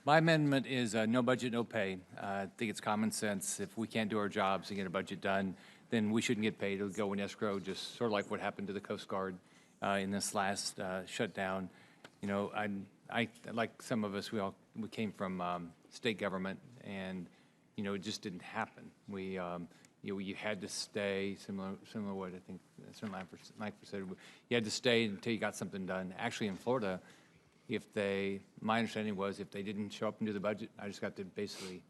My amendment is no budget, no pay. I think it's common sense. If we can't do our jobs and get a budget done, then we shouldn't get paid. It'll go in escrow, just sort of like what happened to the Coast Guard in this last shutdown. You know, I like some of us, we came from state government, and you know, it just didn't happen. You know, you had to stay, similar to what I think Senator Langford said. You had to stay until you got something done. Actually, in Florida, my understanding was if they didn't show up and do the budget, I just got to basically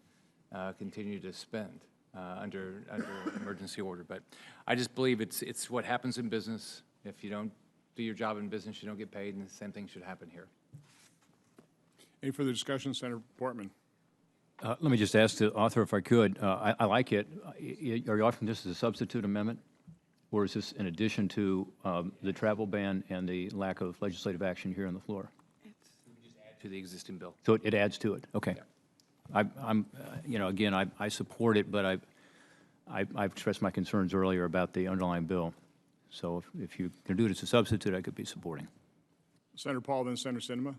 continue to spend under emergency order. But I just believe it's what happens in business. If you don't do your job in business, you don't get paid, and the same thing should happen here. Any further discussion, Senator Portman? Let me just ask the author if I could. I like it. Are you offering this as a substitute amendment, or is this in addition to the travel ban and the lack of legislative action here on the floor? To the existing bill. So it adds to it. Okay. Yeah. I'm, you know, again, I support it, but I've expressed my concerns earlier about the underlying bill. So if you can do it as a substitute, I could be supporting. Senator Paul, then Senator Sinema.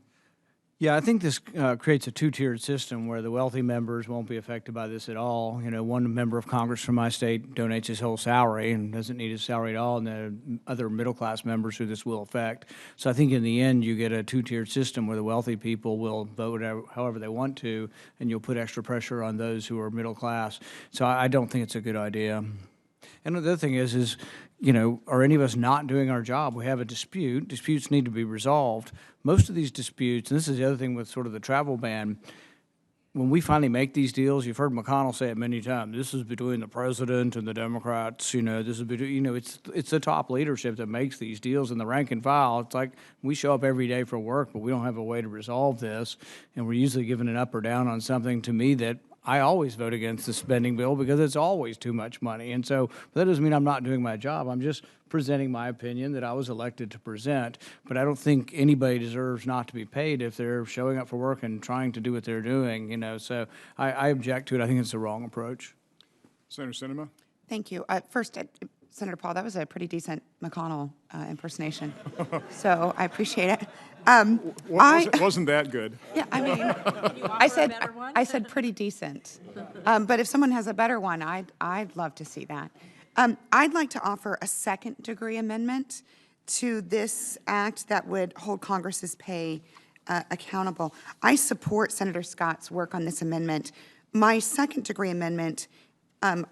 Yeah, I think this creates a two-tiered system where the wealthy members won't be affected by this at all. You know, one member of Congress from my state donates his whole salary and doesn't need his salary at all, and then other middle-class members who this will affect. So I think in the end, you get a two-tiered system where the wealthy people will vote however they want to, and you'll put extra pressure on those who are middle-class. So I don't think it's a good idea. And the other thing is, you know, are any of us not doing our job? We have a dispute. Disputes need to be resolved. Most of these disputes, and this is the other thing with sort of the travel ban, when we finally make these deals, you've heard McConnell say it many times, this is between the president and the Democrats, you know, this is between, you know, it's the top leadership that makes these deals, and the rank and file. It's like we show up every day for work, but we don't have a way to resolve this, and we're usually given an up or down on something, to me, that I always vote against the spending bill because it's always too much money. And so that doesn't mean I'm not doing my job. I'm just presenting my opinion that I was elected to present. But I don't think anybody deserves not to be paid if they're showing up for work and trying to do what they're doing, you know. So I object to it. I think it's the wrong approach. Senator Sinema. Thank you. First, Senator Paul, that was a pretty decent McConnell impersonation. So I appreciate it. Wasn't that good? Yeah, I mean, I said pretty decent. But if someone has a better one, I'd love to see that. I'd like to offer a second-degree amendment to this act that would hold Congress's pay accountable. I support Senator Scott's work on this amendment. My second-degree amendment,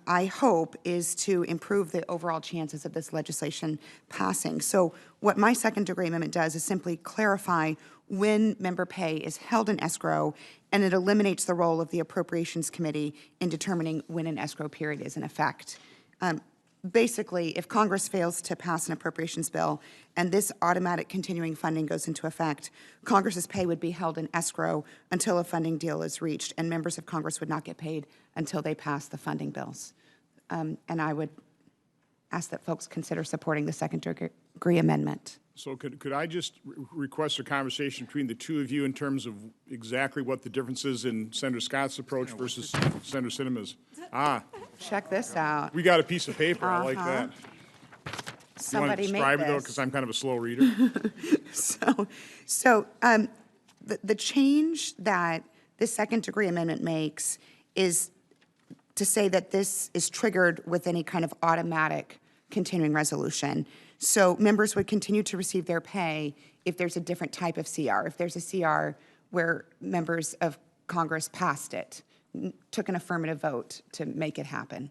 I hope, is to improve the overall chances of this legislation passing. So what my second-degree amendment does is simply clarify when member pay is held in escrow, and it eliminates the role of the Appropriations Committee in determining when an escrow period is in effect. Basically, if Congress fails to pass an appropriations bill and this automatic continuing funding goes into effect, Congress's pay would be held in escrow until a funding deal is reached, and members of Congress would not get paid until they pass the funding bills. And I would ask that folks consider supporting the second-degree amendment. So could I just request a conversation between the two of you in terms of exactly what the difference is in Senator Scott's approach versus Senator Sinema's? Check this out. We got a piece of paper. I like that. Somebody you make want to describe it, though, this. because I'm kind of a slow reader? The change that this second-degree amendment makes is to say that this is triggered with any kind of automatic continuing resolution. So members would continue to receive their pay if there's a different type of CR. If there's a CR where members of Congress passed it, took an affirmative vote to make it happen.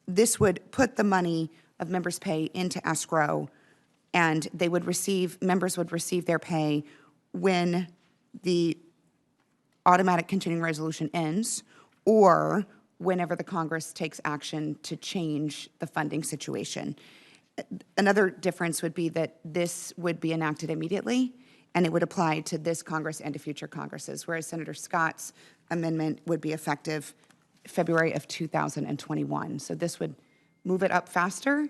This would put the money of members' pay into escrow, and members would receive their pay when the automatic continuing resolution ends, or whenever the Congress takes action to change the funding situation. Another difference would be that this would be enacted immediately, and it would apply to this Congress and to future Congresses, whereas Senator Scott's amendment would be effective February of 2021. So this would move it up faster,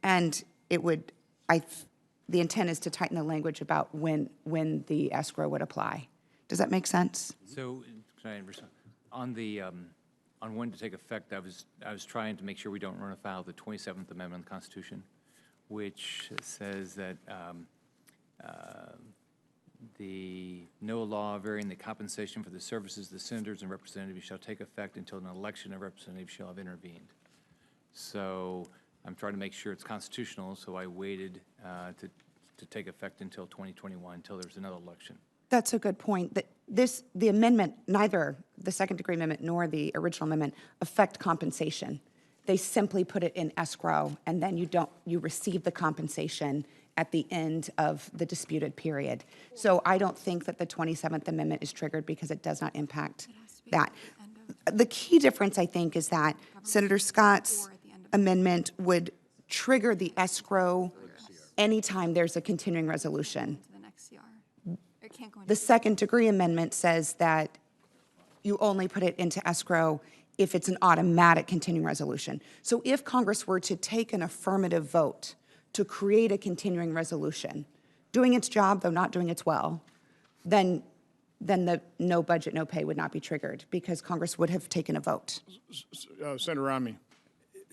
and it would, the intent is to tighten the language about when the escrow would apply. Does that make sense? So, can I respond? On when to take effect, I was trying to make sure we don't run afoul of the 27th Amendment of the Constitution, which says that the no law varying the compensation for the services the senators and representatives shall take effect until an election of representatives shall have intervened. So I'm trying to make sure it's constitutional, so I waited to take effect until 2021, until there's another election. That's a good point. That the amendment, neither the second degree amendment nor the original amendment affect compensation. They simply put it in escrow, and then you receive the compensation at the end of the disputed period. So I don't think that the 27th Amendment is triggered because it does not impact that. The key difference, I think, is that Senator Scott's amendment would trigger the escrow anytime there's a continuing resolution. To the next CR. It can't go into The second degree amendment says that you only put it into escrow if it's an automatic continuing resolution. So if Congress were to take an affirmative vote to create a continuing resolution, doing its job, though not doing its well, then the no budget, no pay would not be triggered because Congress would have taken a vote. Senator Romney.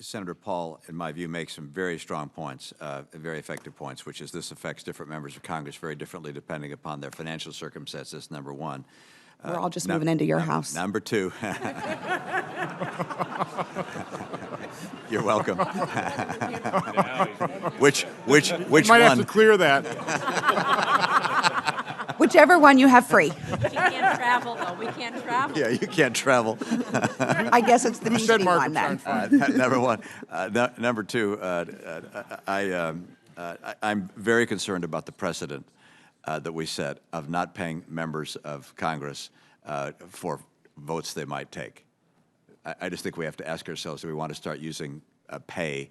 Senator Paul, in my view, makes some very strong points, very effective points, which is this affects different members of Congress very differently depending upon their financial circumstances, number one. We're all just moving into your house. Number two. You're welcome. which Might have to one? clear that. Whichever one you have free. We can't travel, though. We can't travel. Yeah, you can't travel. I guess it's the Who said meeting Margaret one then. Steinfeld? Number one. Number two, I'm very concerned about the precedent that we set of not paying members of Congress for votes they might take. I just think we have to ask ourselves, do we want to start using pay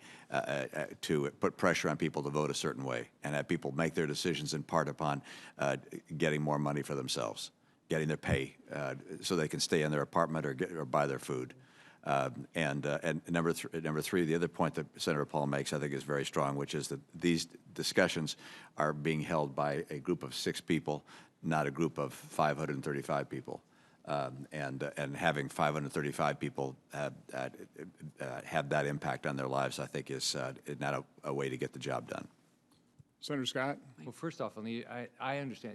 to put pressure on people to vote a certain way and have people make their decisions in part upon getting more money for themselves, getting their pay so they can stay in their apartment or buy their food. And number three, the other point that Senator Paul makes, I think, is very strong, which is that these discussions are being held by a group of 6 people, not a group of 535 people. And having 535 people have that impact on their lives, I think, is not a way to get the job done. Senator Scott? Well, first off, I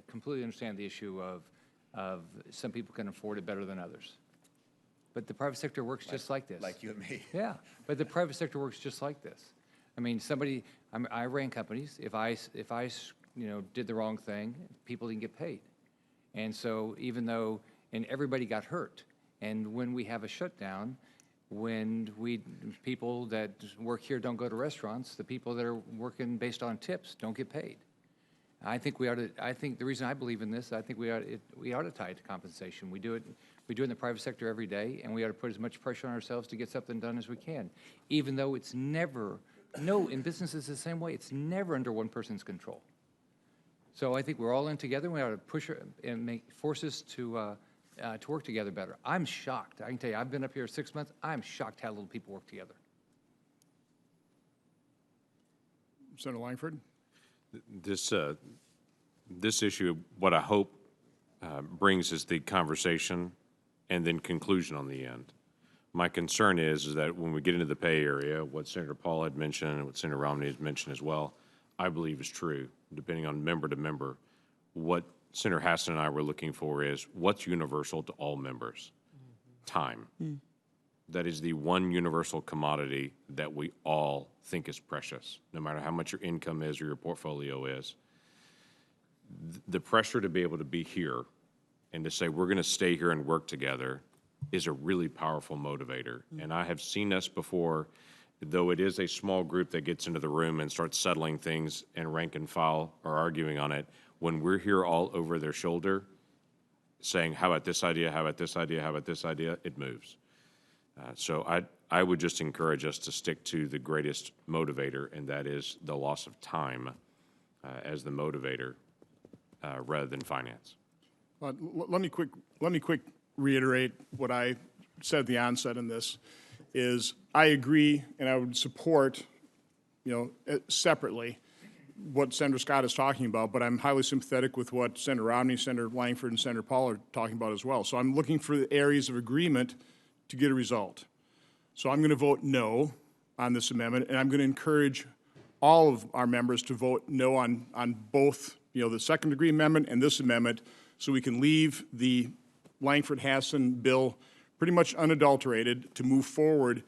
completely understand the issue of some people can afford it better than others. But the private sector works just like this. Like you and me. Yeah, but the private sector works just like this. I mean, I ran companies. If I did the wrong thing, people didn't get paid. And so and everybody got hurt. And when we have a shutdown, when people that work here don't go to restaurants, the people that are working based on tips don't get paid. I think the reason I believe in this, I think we ought to tie it to compensation. We do it in the private sector every day, and we ought to put as much pressure on ourselves to get something done as we can, even though it's never, in business it's the same way, it's never under one person's control. So I think we're all in together, we ought to push and force us to work together better. I'm shocked. I can tell you, I've been up here 6 months, I'm shocked how little people work together. Senator Langford? This issue, what I hope brings is the conversation and then conclusion on the end. My concern is that when we get into the pay area, what Senator Paul had mentioned and what Senator Romney has mentioned as well, I believe is true, depending on member to member. What Senator Hassan and I were looking for is what's universal to all members? Time. That is the one universal commodity that we all think is precious, no matter how much your income is or your portfolio is. The pressure to be able to be here and to say we're going to stay here and work together is a really powerful motivator. And I have seen us before, though it is a small group that gets into the room and starts settling things and rank and file or arguing on it, when we're here all over their shoulder saying, how about this idea, how about this idea, how about this idea, it moves. So I would just encourage us to stick to the greatest motivator, and that is the loss of time as the motivator rather than finance. Let me quick reiterate what I said at the onset in this, is I agree and I would support, separately what Senator Scott is talking about, but I'm highly sympathetic with what Senator Romney, Senator Langford, and Senator Paul are talking about as well. So I'm looking for the areas of agreement to get a result. So I'm going to vote no on this amendment, and I'm going to encourage all of our members to vote no on both the second-degree amendment and this amendment, so we can leave the Langford-Hassan bill pretty much unadulterated to move forward,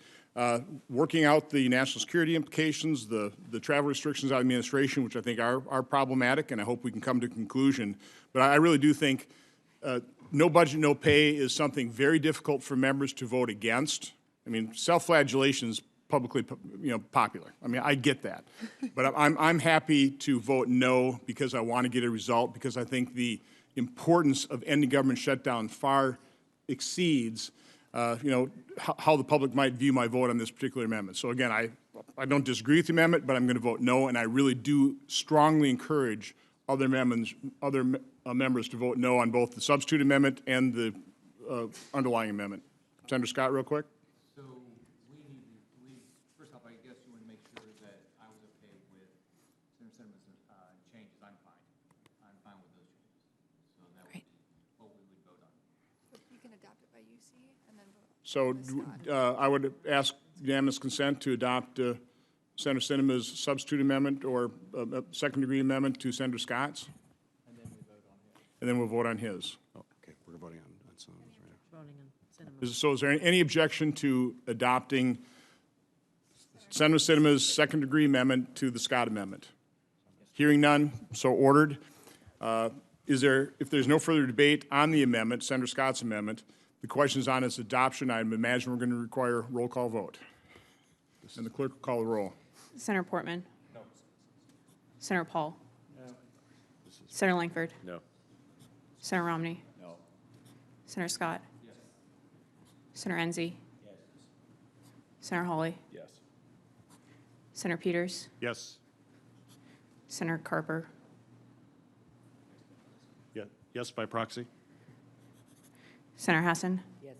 working out the national security implications, the travel restrictions out of administration, which I think are problematic, and I hope we can come to a conclusion. But I really do think no budget, no pay is something very difficult for members to vote against. I mean, self-flagellation is publicly, popular. I mean, I get that. But I'm happy to vote no because I want to get a result, because I think the importance of ending government shutdown far exceeds, how the public might view my vote on this particular amendment. So again, I don't disagree with the amendment, but I'm going to vote no, and I really do strongly encourage other members to vote no on both the substitute amendment and the underlying amendment. Senator Scott, real quick. So first off, I guess you want to make sure that I was okay with Senator Sinema's changes. I'm fine with those changes. So that would be what we would vote on. You can adopt it by UC and then vote. So I would ask unanimous consent to adopt Senator Sinema's substitute amendment or second-degree amendment to Senator Scott's. And then we'll vote on his. Oh, okay, we're voting on some of those right now. So is there any objection to adopting Senator Sinema's second-degree amendment to the Scott amendment? Hearing none, so ordered. If there's no further debate on the amendment, Senator Scott's amendment, the question is on its adoption. I imagine we're going to require a roll call vote. And the clerk will call the roll. Senator Portman? No. Senator Paul? No. Senator Langford? No. Senator Romney? No. Senator Scott? Yes. Senator Enzi? Yes. Senator Hawley? Yes. Senator Peters? Yes. Senator Carper? Yeah. Yes by proxy? Senator Hassan? Yes.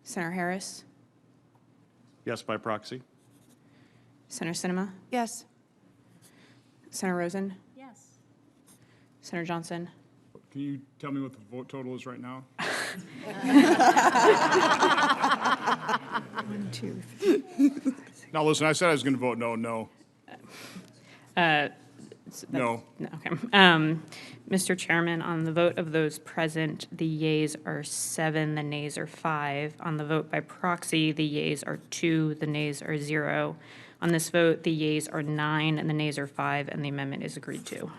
Senator Harris? Yes by proxy? Senator Sinema? Yes. Senator Rosen? Yes. Senator Johnson? Can you tell me what the vote total is right now? 1, 2, 3. Now, listen, I said I was going to vote no. No. No, okay. Mr. Chairman, on the vote of those present, the yeas are 7, the nays are 5. On the vote by proxy, the yeas are 2, the nays are 0. On this vote, the yeas are 9, and the nays are 5, and the amendment is agreed to.